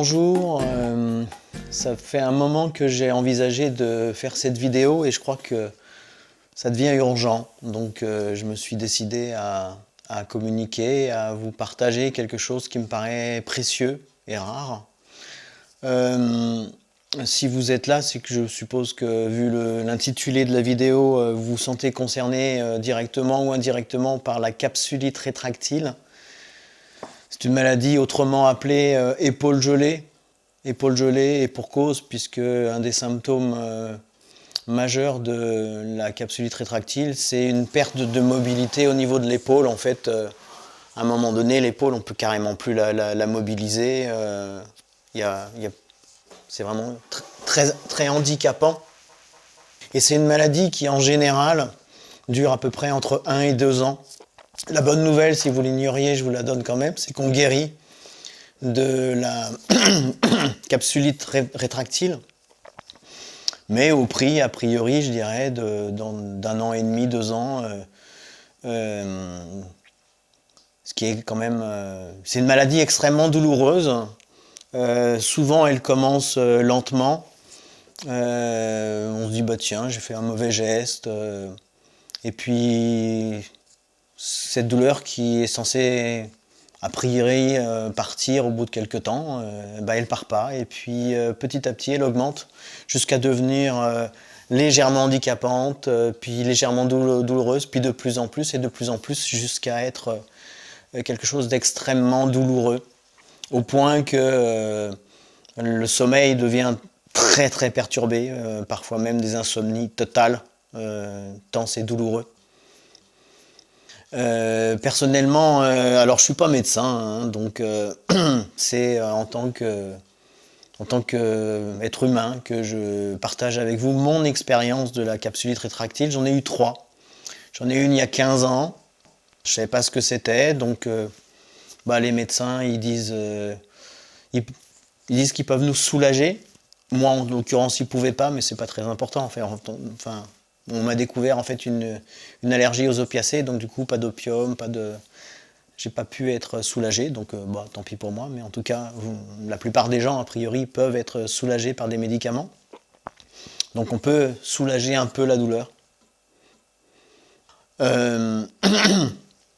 Bonjour, ça fait un moment que j'ai envisagé de faire cette vidéo et je crois que ça devient urgent. Donc je me suis décidé à communiquer, à vous partager quelque chose qui me paraît précieux et rare. Si vous êtes là, c'est que je suppose que vu l'intitulé de la vidéo, vous vous sentez concerné directement ou indirectement par la capsulite rétractile. C'est une maladie autrement appelée épaule gelée. Épaule gelée et pour cause, puisque un des symptômes majeurs de la capsulite rétractile, c'est une perte de mobilité au niveau de l'épaule. En fait, à un moment donné, l'épaule, on peut carrément plus la mobiliser. C'est vraiment très handicapant. Et c'est une maladie qui, en général, dure à peu près entre 1 et 2 ans. La bonne nouvelle, si vous l'ignoriez, je vous la donne quand même, c'est qu'on guérit de la capsulite rétractile, mais au prix, a priori, je dirais, d'un an et demi, 2 ans, ce qui est quand même... c'est une maladie extrêmement douloureuse. Souvent, elle commence lentement. On se dit, bah tiens, j'ai fait un mauvais geste. Et puis, cette douleur qui est censée, a priori, partir au bout de quelques temps, elle part pas. Et puis, petit à petit, elle augmente jusqu'à devenir légèrement handicapante, puis légèrement douloureuse, puis de plus en plus, et de plus en plus, jusqu'à être quelque chose d'extrêmement douloureux, au point que le sommeil devient très perturbé, parfois même des insomnies totales, tant c'est douloureux. Personnellement, alors je suis pas médecin, hein, donc c'est en tant qu'être humain que je partage avec vous mon expérience de la capsulite rétractile. J'en ai eu 3. J'en ai une il y a 15 ans. Je savais pas ce que c'était, donc les médecins ils disent qu'ils peuvent nous soulager. Moi en l'occurrence ils pouvaient pas, mais c'est pas très important. Enfin, on m'a découvert en fait une allergie aux opiacés, donc du coup pas d'opium, j'ai pas pu être soulagé, donc tant pis pour moi, mais en tout cas la plupart des gens a priori peuvent être soulagés par des médicaments. Donc on peut soulager un peu la douleur.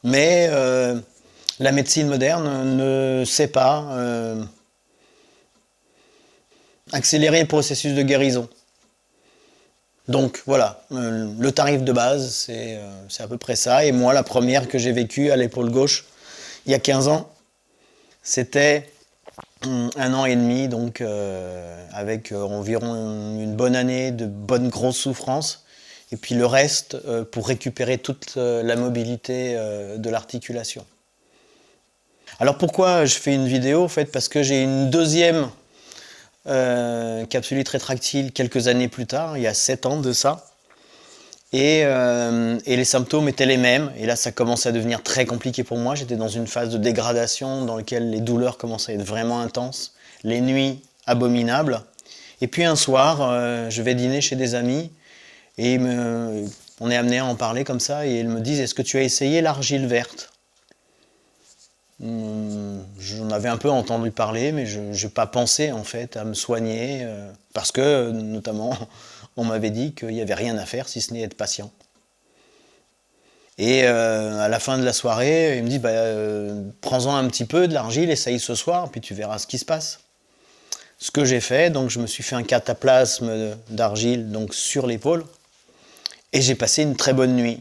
Mais la médecine moderne ne sait pas accélérer le processus de guérison. Donc voilà, le tarif de base, c'est à peu près ça. Et moi, la première que j'ai vécue à l'épaule gauche, il y a 15 ans, c'était 1 an et demi, donc avec environ une bonne année de bonnes grosses souffrances. Et puis le reste pour récupérer toute la mobilité de l'articulation. Alors pourquoi je fais une vidéo? En fait, parce que j'ai une deuxième capsulite rétractile quelques années plus tard, il y a 7 ans de ça. Et les symptômes étaient les mêmes. Et là, ça commençait à devenir très compliqué pour moi. J'étais dans une phase de dégradation dans laquelle les douleurs commençaient à être vraiment intenses. Les nuits abominables. Et puis un soir, je vais dîner chez des amis. Et on est amené à en parler comme ça. Et ils me disent, est-ce que tu as essayé l'argile verte? J'en avais un peu entendu parler, mais je n'ai pas pensé en fait à me soigner. Parce que, notamment, on m'avait dit qu'il n'y avait rien à faire si ce n'est être patient. Et à la fin de la soirée, il me dit prends-en un petit peu de l'argile, essaye ce soir, puis tu verras ce qui se passe. Ce que j'ai fait, donc je me suis fait un cataplasme d'argile donc sur l'épaule, et j'ai passé une très bonne nuit.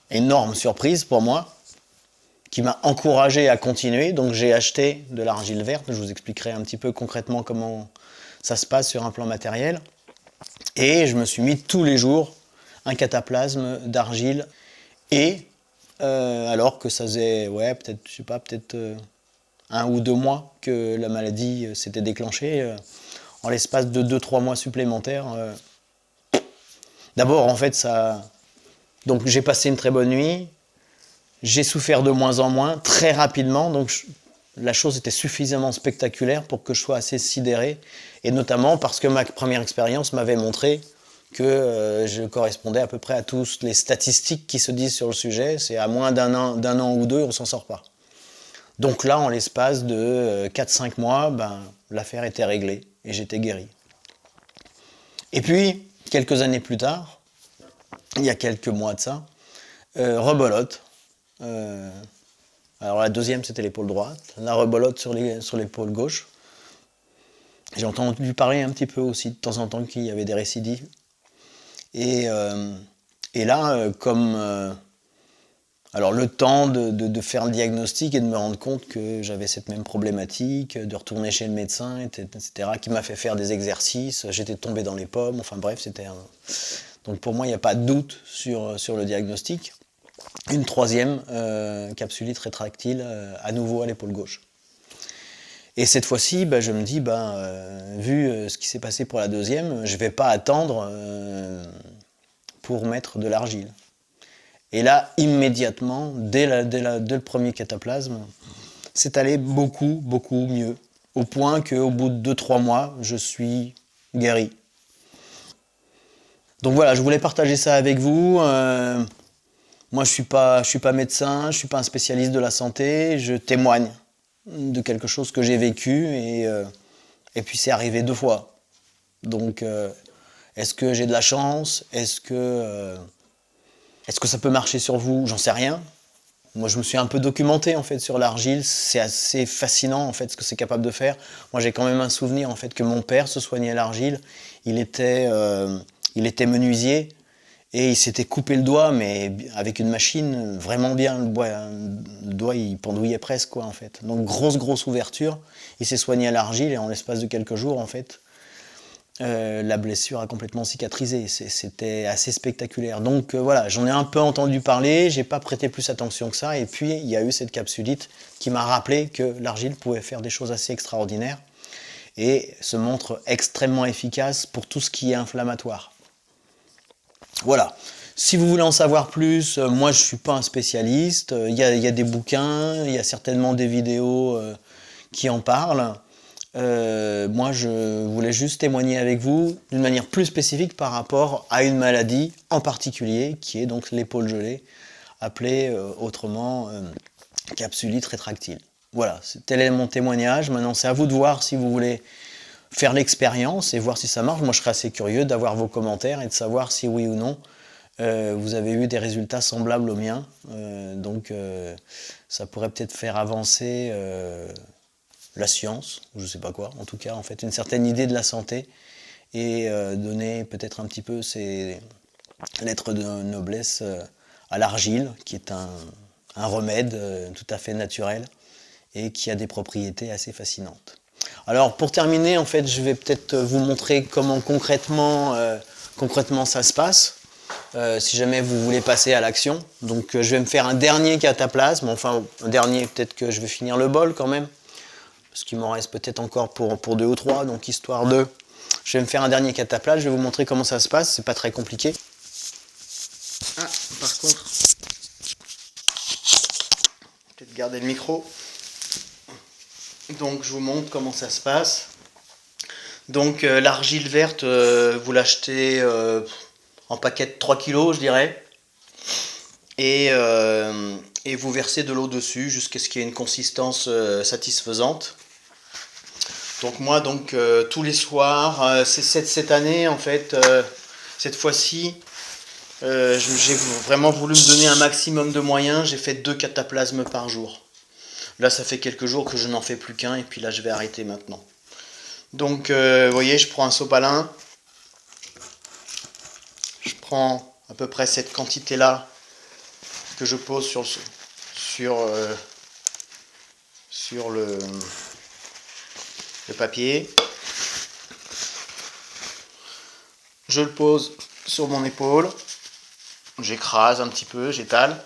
Énorme surprise pour moi, qui m'a encouragé à continuer. Donc j'ai acheté de l'argile verte. Je vous expliquerai un petit peu concrètement comment ça se passe sur un plan matériel. Et je me suis mis tous les jours un cataplasme d'argile. Et alors que ça faisait peut-être 1 ou 2 mois que la maladie s'était déclenchée, en l'espace de 2-3 mois supplémentaires. D'abord, en fait, donc j'ai passé une très bonne nuit. J'ai souffert de moins en moins, très rapidement, donc la chose était suffisamment spectaculaire pour que je sois assez sidéré, et notamment parce que ma première expérience m'avait montré que je correspondais à peu près à toutes les statistiques qui se disent sur le sujet, c'est à moins d'un an ou 2, on s'en sort pas. Donc là, en l'espace de 4-5 mois, l'affaire était réglée et j'étais guéri. Et puis, quelques années plus tard, il y a quelques mois de ça, rebolote. Alors la deuxième, c'était l'épaule droite. La rebolote sur l'épaule gauche. J'ai entendu parler un petit peu aussi de temps en temps qu'il y avait des récidives. Et là, alors le temps de faire le diagnostic et de me rendre compte que j'avais cette même problématique, de retourner chez le médecin, etc., qui m'a fait faire des exercices, j'étais tombé dans les pommes, enfin bref, donc pour moi, il n'y a pas de doute sur le diagnostic. Une troisième capsulite rétractile à nouveau à l'épaule gauche. Et cette fois-ci, je me dis, vu ce qui s'est passé pour la deuxième, je ne vais pas attendre pour mettre de l'argile. Et là, immédiatement, dès le premier cataplasme, c'est allé beaucoup, beaucoup mieux. Au point qu'au bout de 2-3 mois, je suis guéri. Donc voilà, je voulais partager ça avec vous. Moi, je suis pas médecin, je ne suis pas un spécialiste de la santé. Je témoigne de quelque chose que j'ai vécu et puis c'est arrivé 2 fois. Donc, est-ce que j'ai de la chance ? Est-ce que ça peut marcher sur vous ? J'en sais rien. Moi, je me suis un peu documenté en fait sur l'argile. C'est assez fascinant en fait ce que c'est capable de faire. Moi, j'ai quand même un souvenir en fait que mon père se soignait à l'argile. Il était menuisier et il s'était coupé le doigt, mais avec une machine vraiment bien. Le doigt, il pendouillait presque quoi en fait. Donc grosse ouverture. Il s'est soigné à l'argile et en l'espace de quelques jours en fait. La blessure a complètement cicatrisé, c'était assez spectaculaire. Donc voilà, j'en ai un peu entendu parler, j'ai pas prêté plus attention que ça, et puis il y a eu cette capsulite qui m'a rappelé que l'argile pouvait faire des choses assez extraordinaires et se montre extrêmement efficace pour tout ce qui est inflammatoire. Voilà. Si vous voulez en savoir plus, moi je suis pas un spécialiste, il y a des bouquins, il y a certainement des vidéos qui en parlent. Moi, je voulais juste témoigner avec vous d'une manière plus spécifique par rapport à une maladie en particulier, qui est donc l'épaule gelée, appelée autrement capsulite rétractile. Voilà, tel est mon témoignage. Maintenant, c'est à vous de voir si vous voulez faire l'expérience et voir si ça marche. Moi, je serais assez curieux d'avoir vos commentaires et de savoir si oui ou non vous avez eu des résultats semblables aux miens. Donc, ça pourrait peut-être faire avancer la science, je ne sais pas quoi, en tout cas, en fait, une certaine idée de la santé et donner peut-être un petit peu ces lettres de noblesse à l'argile, qui est un remède tout à fait naturel et qui a des propriétés assez fascinantes. Alors, pour terminer, en fait, je vais peut-être vous montrer comment concrètement ça se passe. Si jamais vous voulez passer à l'action. Donc, je vais me faire un dernier cataplasme, enfin, un dernier, peut-être que je vais finir le bol quand même. Parce qu'il m'en reste peut-être encore pour 2 ou 3, donc histoire de... Je vais me faire un dernier cataplasme, je vais vous montrer comment ça se passe, c'est pas très compliqué. Ah, par contre, peut-être garder le micro. Donc je vous montre comment ça se passe. Donc l'argile verte, vous l'achetez en paquet de 3 kg, je dirais. Et vous versez de l'eau dessus jusqu'à ce qu'il y ait une consistance satisfaisante. Donc moi, tous les soirs, cette année, en fait, cette fois-ci, j'ai vraiment voulu me donner un maximum de moyens. J'ai fait 2 cataplasmes par jour. Là, ça fait quelques jours que je n'en fais plus qu'un, et puis là, je vais arrêter maintenant. Donc, vous voyez, je prends un sopalin. Je prends à peu près cette quantité-là que je pose sur le papier. Je le pose sur mon épaule. J'écrase un petit peu, j'étale.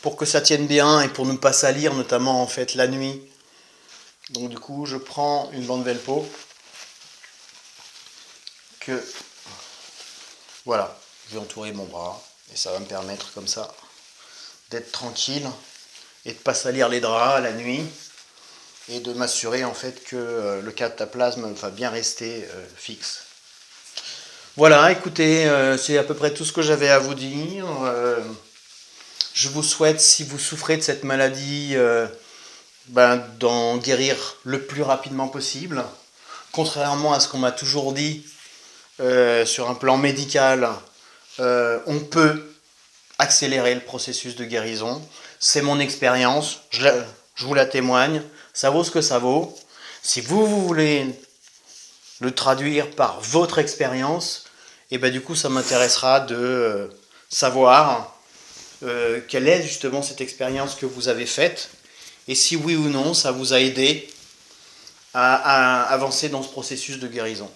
Pour que ça tienne bien et pour ne pas salir, notamment en fait la nuit. Donc du coup, je prends une bande Velpo. Voilà, je vais entourer mon bras. Et ça va me permettre comme ça d'être tranquille et de ne pas salir les draps la nuit. Et de m'assurer en fait que le cataplasme va bien rester fixe. Voilà, écoutez, c'est à peu près tout ce que j'avais à vous dire. Je vous souhaite, si vous souffrez de cette maladie, d'en guérir le plus rapidement possible. Contrairement à ce qu'on m'a toujours dit, sur un plan médical, on peut accélérer le processus de guérison. C'est mon expérience, je vous la témoigne, ça vaut ce que ça vaut. Si vous voulez le traduire par votre expérience, et du coup ça m'intéressera de savoir quelle est justement cette expérience que vous avez faite, et si oui ou non ça vous a aidé à avancer dans ce processus de guérison.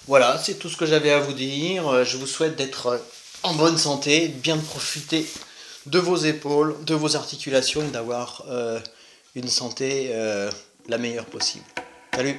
Voilà, c'est tout ce que j'avais à vous dire. Je vous souhaite d'être en bonne santé, bien de profiter de vos épaules, de vos articulations, et d'avoir une santé la meilleure possible. Salut!